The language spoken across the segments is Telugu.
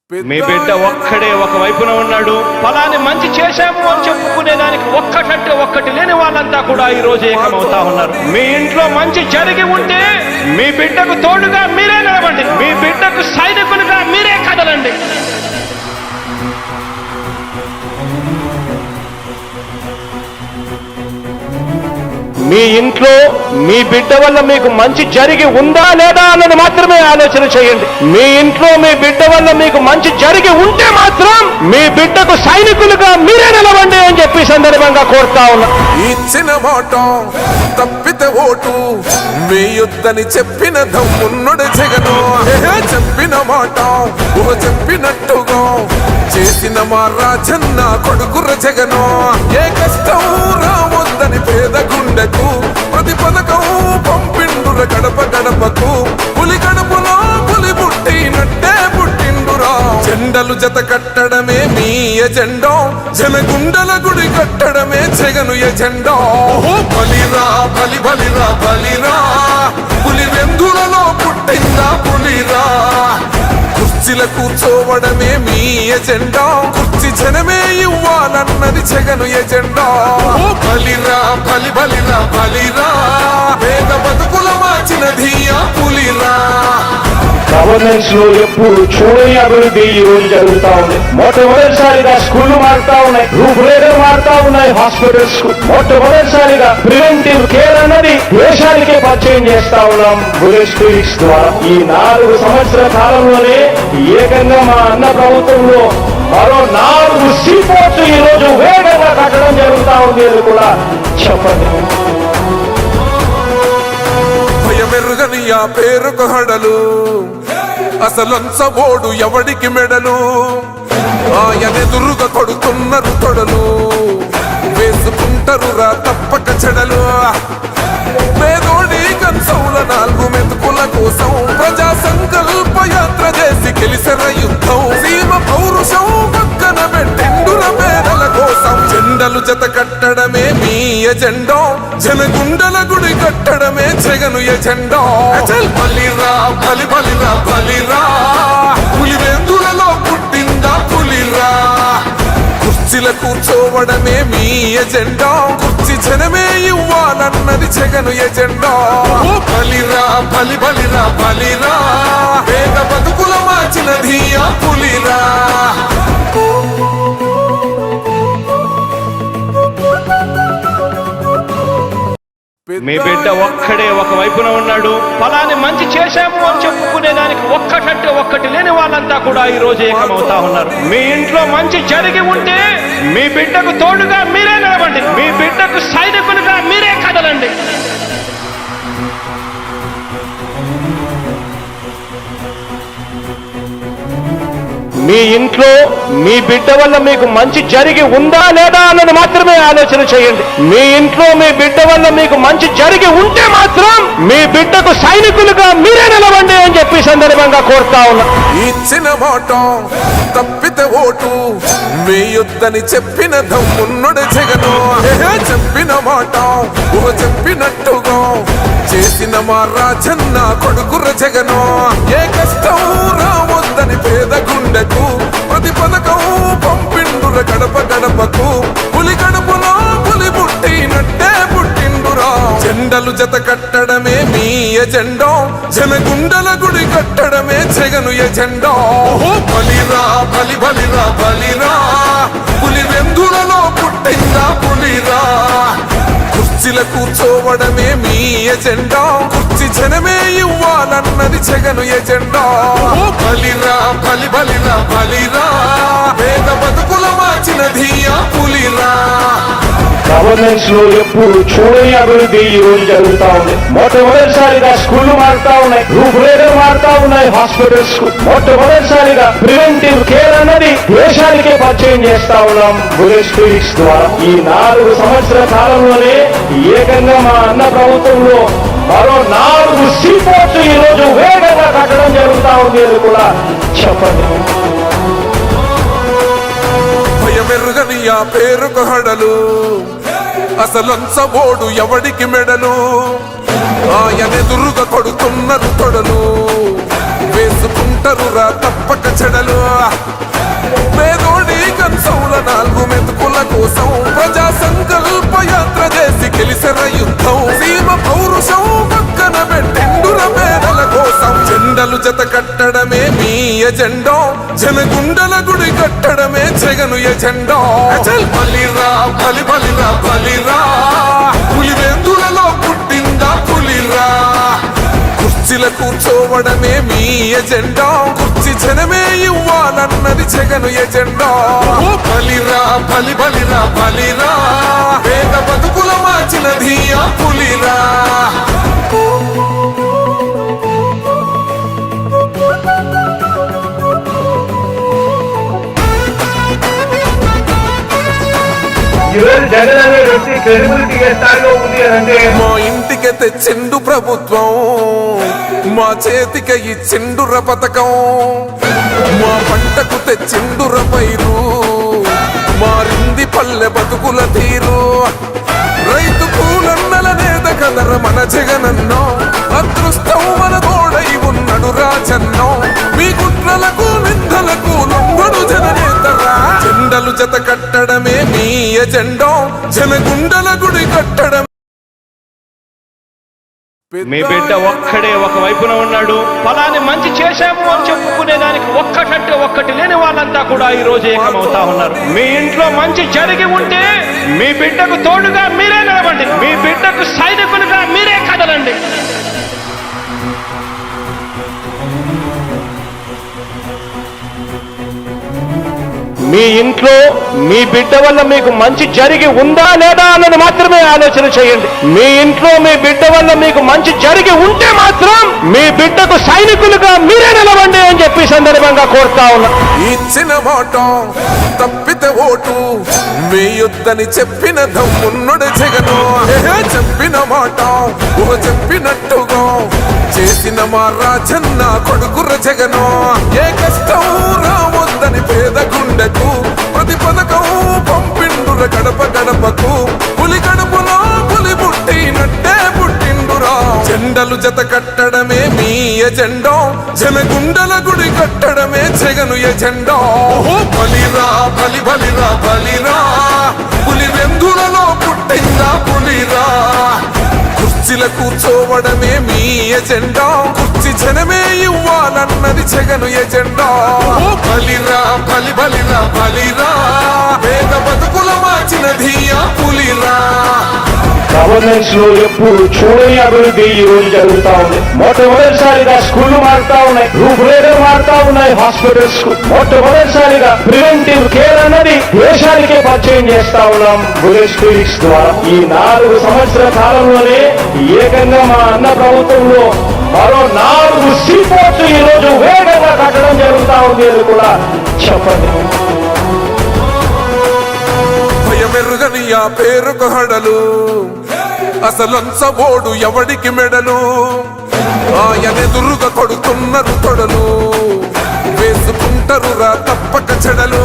మీ బిడ్డ ఒక్కడే ఒక వైపున ఉన్నాడు. ఫలాన్ని మంచి చేశాము అని చెప్పుకునేదానికి ఒక్కటంటే ఒక్కటి లేని వాళ్ళంతా కూడా ఈ రోజు ఏకమవుతా ఉన్నారు. మీ ఇంట్లో మంచి జరిగి ఉంటే మీ బిడ్డకు తోడుగా మీరే నిలబండి. మీ బిడ్డకు సైనికులుగా మీరే కదలండి. మీ ఇంట్లో మీ బిడ్డ వల్ల మీకు మంచి జరిగి ఉందా లేదా అన్నది మాత్రమే ఆలోచన చేయండి. మీ ఇంట్లో మీ బిడ్డ వల్ల మీకు మంచి జరిగి ఉంటే మాత్రం మీ బిడ్డకు సైనికులుగా మీరే నిలవండి అని చెప్పి సందర్భంగా కోరుతా ఉన్నా. ఇచ్చిన మాట తప్పితే ఓటు వేయొద్దని చెప్పిన దమ్మున్నడు జగను. చెప్పిన మాట చెప్పినట్టుగా చేసిన మా రాజన్న కొడుకుర జగను. ఏ కష్టం రావద్దని పేద గుండెకు ప్రతి పథకం పంపిండుర గడప గడపకు. పులి గడపలో పులి పుట్టినట్టే పుట్టిండురా. జెండలు జత కట్టడమే మీ ఎజెండా, జనగుండల గుడి కట్టడమే జగను ఎజెండా. బలిరా బలి బలిరా బలిరా, పులి వెందులలో పుట్టిందా పులిరా. కుర్చీల కూర్చోవడమే మీ ఎజెండా, కుర్చీ జనమే ఇవ్వాలన్నది జగను ఎజెండా. బలిరా బలి బలిరా బలిరా, పేద బతుకుల మార్చినది ఆ పులిరా. గవర్నెన్స్ లో ఎప్పుడు చూడని అభివృద్ధి ఈ రోజు జరుగుతా ఉంది. మొట్టమొదటిసారిగా స్కూళ్లు మారుతా ఉన్నాయి, రూపురేఖలు మారుతా ఉన్నాయి. హాస్పిటల్స్ మొట్టమొదటిసారిగా ప్రివెంటివ్ కేర్ అన్నది దేశానికే పరిచయం చేస్తా ఉన్నాం బుల్లెట్ క్లినిక్స్ ద్వారా. ఈ 4 సంవత్సరాల కాలంలోనే ఏకంగా మా అన్న ప్రభుత్వంలో మరో 4 సీపోర్ట్స్ ఈ రోజు వేగంగా కట్టడం జరుగుతా ఉంది అని కూడా చెప్పండి. భయమెరుగని ఆ పేరుకు హడలు, అసలంచబోడు ఎవడికి మెడలు. ఆయనెదురుగా కొడుతున్నారు తొడలు, వేసుకుంటారు రా తప్పక చెడలు. పేదోడి కంచౌల 4 మెతుకుల కోసం ప్రజా సంకల్ప యాత్ర చేసి గెలిసిన యుద్ధం. సీమ పౌరుషం పక్కన పెట్టిండుల పేదల కోసం. జెండలు జత కట్టడమే మీ ఎజెండా, జనగుండల గుడి కట్టడమే జగను ఎజెండా. బలిరా బలి బలిరా బలిరా, పులి వెందులలో పుట్టిందా పులిరా. కుర్చీల కూర్చోవడమే మీ ఎజెండా, కుర్చీ జనమే ఇవ్వాలన్నది జగను ఎజెండా. బలిరా బలి బలిరా బలిరా, పేద బతుకుల మార్చినది ఆ పులిరా. మీ బిడ్డ ఒక్కడే ఒక వైపున ఉన్నాడు. ఫలాన్ని మంచి చేశాము అని చెప్పుకునేదానికి ఒక్కటంటే ఒక్కటి లేని వాళ్ళంతా కూడా ఈ రోజు ఏకమవుతా ఉన్నారు. మీ ఇంట్లో మంచి జరిగి ఉంటే మీ బిడ్డకు తోడుగా మీరే నిలబండి. మీ బిడ్డకు సైనికులుగా మీరే కదలండి. మీ ఇంట్లో మీ బిడ్డ వల్ల మీకు మంచి జరిగి ఉందా లేదా అన్నది మాత్రమే ఆలోచన చేయండి. మీ ఇంట్లో మీ బిడ్డ వల్ల మీకు మంచి జరిగి ఉంటే మాత్రం మీ బిడ్డకు సైనికులుగా మీరే నిలవండి అని చెప్పి సందర్భంగా కోరుతా ఉన్నా. ఇచ్చిన మాట తప్పితే ఓటు వేయొద్దని చెప్పిన దమ్మున్నడు జగను. చెప్పిన మాట చెప్పినట్టుగా చేసిన మా రాజన్న కొడుకుర జగను. ఏ కష్టం రావద్దని పేద గుండెకు ప్రతి పథకం పంపిండుర గడప గడపకు. పులి గడపలో పులి పుట్టినట్టే పుట్టిండురా. జెండలు జత కట్టడమే మీ ఎజెండా, జనగుండల గుడి కట్టడమే జగను ఎజెండా. బలిరా బలి బలిరా బలిరా, పులి వెందులలో పుట్టిందా పులిరా. కుర్చీల కూర్చోవడమే మీ ఎజెండా, కుర్చీ జనమే ఇవ్వాలన్నది జగను ఎజెండా. బలిరా బలి బలిరా బలిరా, పేద బతుకుల మార్చినది ఆ పులిరా. గవర్నెన్స్ లో ఎప్పుడు చూడని అభివృద్ధి ఈ రోజు జరుగుతా ఉంది. మొట్టమొదటిసారిగా స్కూళ్లు మారుతా ఉన్నాయి, రూపురేఖలు మారుతా ఉన్నాయి. హాస్పిటల్స్ మొట్టమొదటిసారిగా ప్రివెంటివ్ కేర్ అన్నది దేశానికే పరిచయం చేస్తా ఉన్నాం బుల్లెట్ క్లినిక్స్ ద్వారా. ఈ 4 సంవత్సరాల కాలంలోనే ఏకంగా మా అన్న ప్రభుత్వంలో మరో 4 సీపోర్ట్స్ ఈ రోజు వేగంగా కట్టడం జరుగుతా ఉంది అని కూడా చెప్పండి. భయమెరుగని ఆ పేరుకు హడలు, అసలంచబోడు ఎవడికి మెడలు. ఆయనెదురుగా కొడుతున్నారు తొడలు, వేసుకుంటారు వేసుకుంటారురా తప్పక చెడలు పేదోడి కంచౌల 4 మెతుకుల కోసం ప్రజా సంకల్ప యాత్ర చేసి గెలిసిన యుద్ధం సీమ పౌరుషం పక్కన పెట్టిండుర పేదల కోసం జెండలు జత కట్టడమే మీ ఎజెండా జనగుండల గుడి కట్టడమే జగను ఎజెండా అచల్ బలిరా బలి బలిరా బలిరా పులివెందులలో పుట్టిందా పులిరా కుర్చీల కూర్చోవడమే మీ ఎజెండా కుర్చీ జనమే ఇవ్వాలన్నది జగను ఎజెండా ఓ బలిరా బలి బలిరా బలిరా పేద బతుకుల మార్చినది ఆ పులిరా ఈరోజు జగన్ అనే వ్యక్తి క్రెడిబిలిటీ ఏ స్థాయిలో ఉంది అని అంటే మా ఇంటికి తెచ్చిండు ప్రభుత్వం మా చేతికి ఇచ్చిండుర పథకం మా పంటకు తెచ్చిండుర పైరు మారింది పల్లె బతుకుల తీరు రైతు కూలన్నల నేత కదర మన జగనన్నో అదృష్టం మన తోడై ఉన్నడు రాజన్నో మీ కుట్రలకు నిందలకు లొంగడు జననేతరా జెండలు జత కట్టడమే మీ ఎజెండా జనగుండల గుడి కట్టడం మీ బిడ్డ ఒక్కడే ఒక వైపున ఉన్నాడు. ఫలాన్ని మంచి చేశాము అని చెప్పుకునే దానికి ఒక్కటంటే ఒక్కటి లేని వాళ్ళంతా కూడా ఈ రోజు ఏకమవుతా ఉన్నారు. మీ ఇంట్లో మంచి జరిగి ఉంటే మీ బిడ్డకు తోడుగా మీరే నిలబండి, మీ బిడ్డకు సైనికులుగా మీరే కదలండి. మీ ఇంట్లో మీ బిడ్డ వల్ల మీకు మంచి జరిగి ఉందా లేదా అన్నది మాత్రమే ఆలోచన చేయండి. మీ ఇంట్లో మీ బిడ్డ వల్ల మీకు మంచి జరిగి ఉంటే మాత్రం మీ బిడ్డకు సైనికులుగా మీరే నిలవండి అని చెప్పి సందర్భంగా కోరుతా ఉన్నా. ఇచ్చిన మాట తప్పితే ఓటు వేయొద్దని చెప్పిన దమ్మున్నడు జగను చెప్పిన మాట చెప్పినట్టుగా చేసిన మా రాజన్న కొడుకుర జగను ఏ కష్టం రావద్దని పేద గుండెకు ప్రతి పథకం పంపిండుర గడప గడపకు పులి గడపలో పులి పుట్టినట్టే పుట్టిండురా జెండలు జత కట్టడమే మీ ఎజెండా జనగుండల గుడి కట్టడమే జగను ఎజెండా ఓహో బలిరా బలి బలిరా బలిరా పులి వెందులలో పుట్టిందా పులిరా కుర్చీల కూర్చోవడమే మీ ఎజెండా కుర్చీ జనమే ఇవ్వాలన్నది జగను ఎజెండా ఓ బలిరా బలి బలిరా బలిరా పేద బతుకుల మార్చినది ఆ పులిరా గవర్నెన్స్ లో ఎప్పుడు చూడని అభివృద్ధి ఈ రోజు జరుగుతా ఉంది. మొట్టమొదటిసారిగా స్కూళ్లు మారుతా ఉన్నాయి, రూపురేఖలు మారుతా ఉన్నాయి, హాస్పిటల్స్ మొట్టమొదటిసారిగా ప్రివెంటివ్ కేర్ అన్నది దేశానికే పరిచయం చేస్తా ఉన్నాం బుల్లెట్ క్లినిక్స్ ద్వారా. ఈ 4 సంవత్సరాల కాలంలోనే ఏకంగా మా అన్న ప్రభుత్వంలో మరో 4 సీపోర్ట్స్ ఈ రోజు వేగంగా కట్టడం జరుగుతా ఉంది అని కూడా చెప్పండి. భయమెరుగని ఆ పేరుకు హడలు అసలంచబోడు ఎవడికి మెడలు ఆయనెదురుగా కొడుతున్నారు తొడలు వేసుకుంటారురా తప్పక చెడలు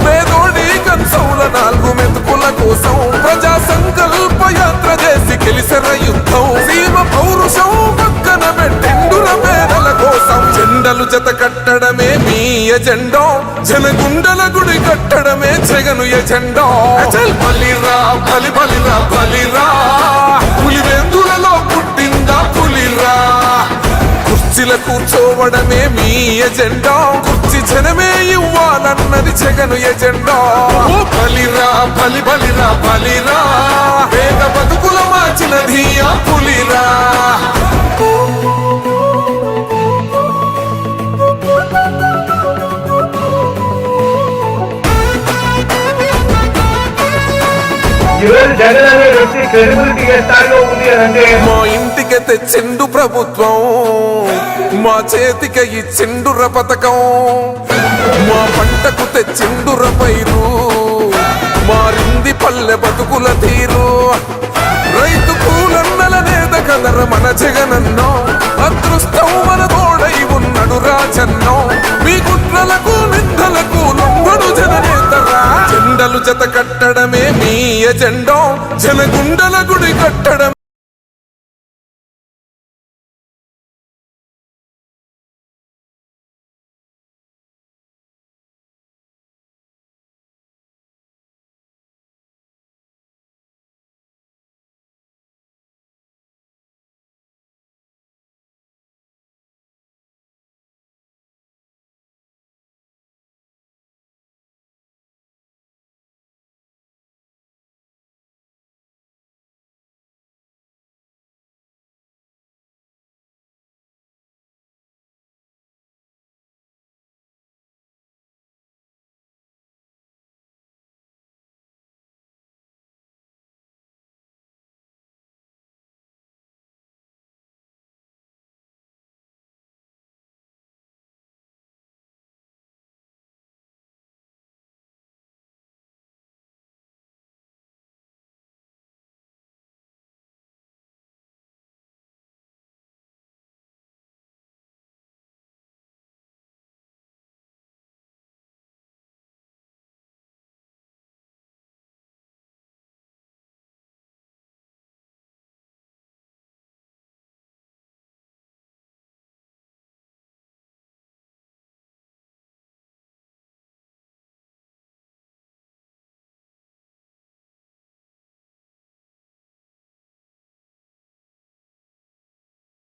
పేదోడి కంచౌల 4 మెతుకుల కోసం ప్రజా సంకల్ప యాత్ర చేసి గెలిసిన యుద్ధం సీమ పౌరుషం పక్కన పెట్టిండుర పేదల కోసం జెండలు జత కట్టడమే మీ ఎజెండా జనగుండల గుడి కట్టడమే జగను ఎజెండా అచల్ బలిరా బలి బలిరా బలిరా పులివెందులలో పుట్టిందా పులిరా కుర్చీల కూర్చోవడమే మీ ఎజెండా కుర్చీ జనమే ఇవ్వాలన్నది జగను ఎజెండా ఓ బలిరా బలి బలిరా బలిరా పేద బతుకుల మార్చినది ఆ పులిరా ఈరోజు జగన్ అనే వ్యక్తి క్రెడిబిలిటీ ఏ స్థాయిలో ఉంది అని అంటే మా ఇంటికి తెచ్చిండు ప్రభుత్వం మా చేతికి ఇచ్చిండుర పథకం మా పంటకు తెచ్చిండుర పైరు మారింది పల్లె బతుకుల తీరు రైతు కూలన్నల నేత కదర మన జగనన్నో అదృష్టం మన తోడై ఉన్నడు రాజన్నో మీ కుట్రలకు నిందలకు లొంగడు జననేతరా జెండలు జత కట్టడమే మీ ఎజెండా జనగుండల గుడి కట్టడం